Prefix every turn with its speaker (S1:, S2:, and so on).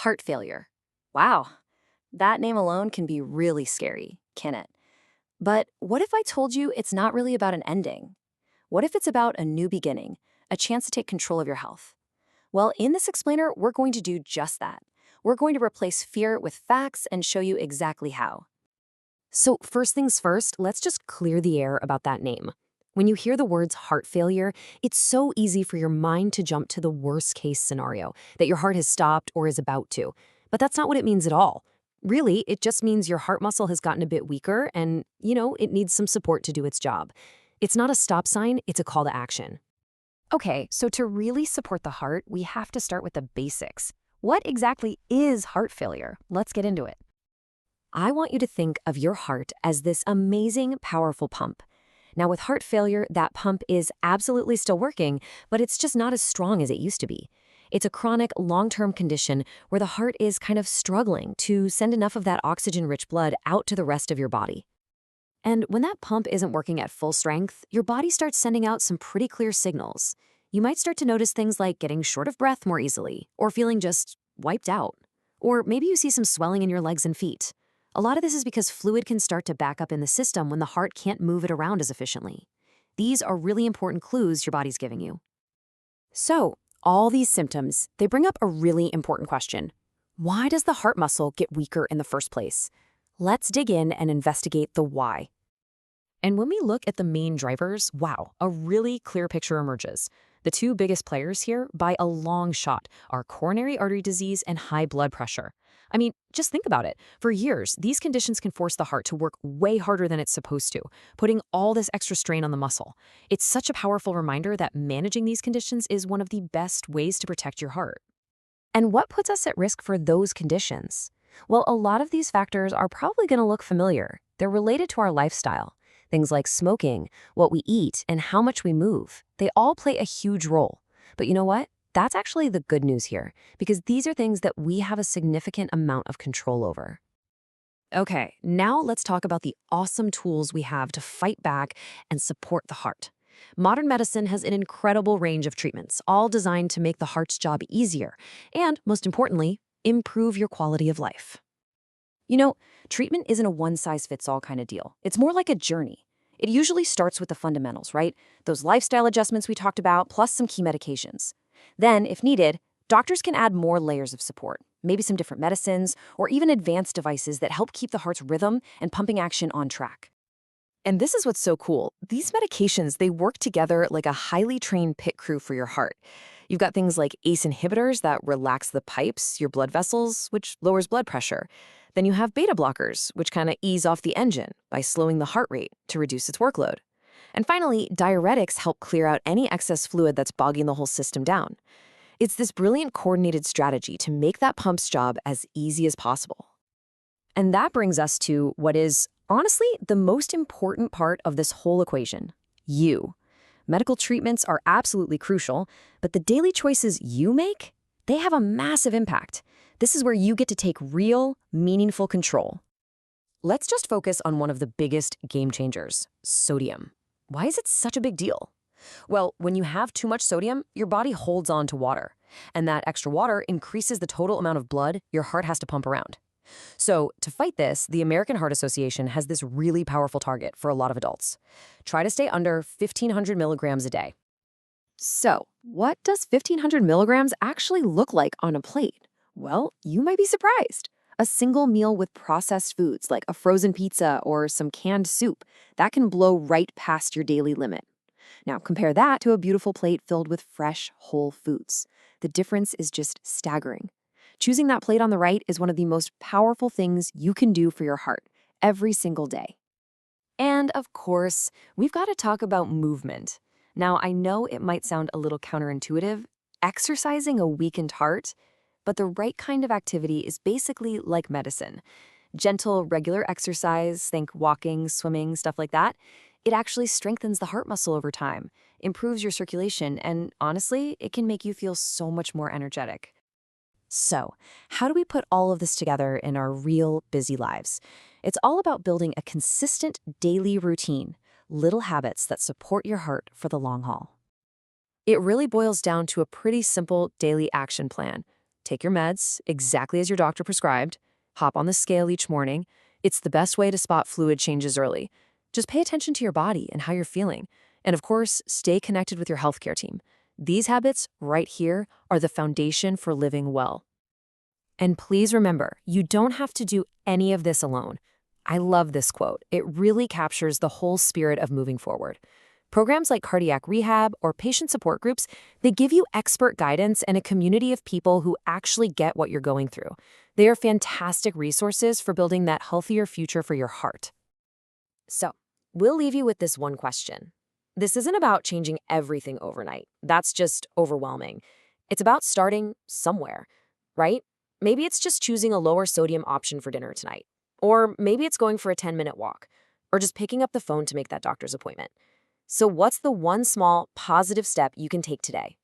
S1: Heart failure. Wow, that name alone can be really scary, can it? But what if I told you it's not really about an ending? What if it's about a new beginning, a chance to take control of your health? Well, in this explainer, we're going to do just that. We're going to replace fear with facts and show you exactly how. So, first things first, let's just clear the air about that name. When you hear the words heart failure, it's so easy for your mind to jump to the worst case scenario, that your heart has stopped or is about to. But that's not what it means at all. Really, it just means your heart muscle has gotten a bit weaker and, it needs some support to do its job. It's not a stop sign, it's a call to action. Okay, so to really support the heart, we have to start with the basics. What exactly is heart failure? Let's get into it. I want you to think of your heart as this amazing, powerful pump. Now, with heart failure, that pump is absolutely still working, but it's just not as strong as it used to be. It's a chronic, long-term condition where the heart is kind of struggling to send enough of that oxygen-rich blood out to the rest of your body. And when that pump isn't working at full strength, your body starts sending out some pretty clear signals. You might start to notice things like getting short of breath more easily, or feeling just wiped out. Or maybe you see some swelling in your legs and feet. A lot of this is because fluid can start to back up in the system when the heart can't move it around as efficiently. These are really important clues your body's giving you. So, all these symptoms, they bring up a really important question. Why does the heart muscle get weaker in the first place? Let's dig in and investigate the why. And when we look at the main drivers, wow, a really clear picture emerges. The two biggest players here, by a long shot, are coronary artery disease and high blood pressure. I mean, just think about it. For years, these conditions can force the heart to work way harder than it's supposed to, putting all this extra strain on the muscle. It's such a powerful reminder that managing these conditions is one of the best ways to protect your heart. And what puts us at risk for those conditions? Well, a lot of these factors are probably going to look familiar. They're related to our lifestyle. Things like smoking, what we eat, and how much we move. They all play a huge role. But you know what? That's actually the good news here, because these are things that we have a significant amount of control over. Okay, now let's talk about the awesome tools we have to fight back and support the heart. Modern medicine has an incredible range of treatments, all designed to make the heart's job easier and, most importantly, improve your quality of life. Treatment isn't a one-size-fits-all kind of deal. It's more like a journey. It usually starts with the fundamentals, right? Those lifestyle adjustments we talked about, plus some key medications. Then, if needed, doctors can add more layers of support, maybe some different medicines, or even advanced devices that help keep the heart's rhythm and pumping action on track. And this is what's so cool. These medications, they work together like a highly trained pit crew for your heart. You've got things like ACE inhibitors that relax the pipes, your blood vessels, which lowers blood pressure. Then you have beta blockers, which kind of ease off the engine by slowing the heart rate to reduce its workload. And finally, diuretics help clear out any excess fluid that's bogging the whole system down. It's this brilliant coordinated strategy to make that pump's job as easy as possible. And that brings us to what is, honestly, the most important part of this whole equation: you. Medical treatments are absolutely crucial, but the daily choices you make, they have a massive impact. This is where you get to take real, meaningful control. Let's just focus on one of the biggest game changers: sodium. Why is it such a big deal? Well, when you have too much sodium, your body holds on to water, and that extra water increases the total amount of blood your heart has to pump around. So, to fight this, the American Heart Association has this really powerful target for a lot of adults. Try to stay under 1,500 milligrams a day. So, what does 1,500 milligrams actually look like on a plate? Well, you might be surprised. A single meal with processed foods like a frozen pizza or some canned soup, that can blow right past your daily limit. Now, compare that to a beautiful plate filled with fresh, whole foods. The difference is just staggering. Choosing that plate on the right is one of the most powerful things you can do for your heart every single day. And of course, we've got to talk about movement. Now, I know it might sound a little counterintuitive, exercising a weakened heart, but the right kind of activity is basically like medicine. Gentle, regular exercise, think walking, swimming, stuff like that, it actually strengthens the heart muscle over time, improves your circulation, and honestly, it can make you feel so much more energetic. So, how do we put all of this together in our real busy lives? It's all about building a consistent daily routine, little habits that support your heart for the long haul. It really boils down to a pretty simple daily action plan. Take your meds exactly as your doctor prescribed. Hop on the scale each morning. It's the best way to spot fluid changes early. Just pay attention to your body and how you're feeling. And of course, stay connected with your healthcare team. These habits right here are the foundation for living well. And please remember, you don't have to do any of this alone. I love this quote. It really captures the whole spirit of moving forward. Programs like cardiac rehab or patient support groups, they give you expert guidance and a community of people who actually get what you're going through. They are fantastic resources for building that healthier future for your heart. So, we'll leave you with this one question. This isn't about changing everything overnight. That's just overwhelming. It's about starting somewhere, right? Maybe it's just choosing a lower sodium option for dinner tonight. Or maybe it's going for a 10-minute walk. Or just picking up the phone to make that doctor's appointment. So what's the one small, positive step you can take today?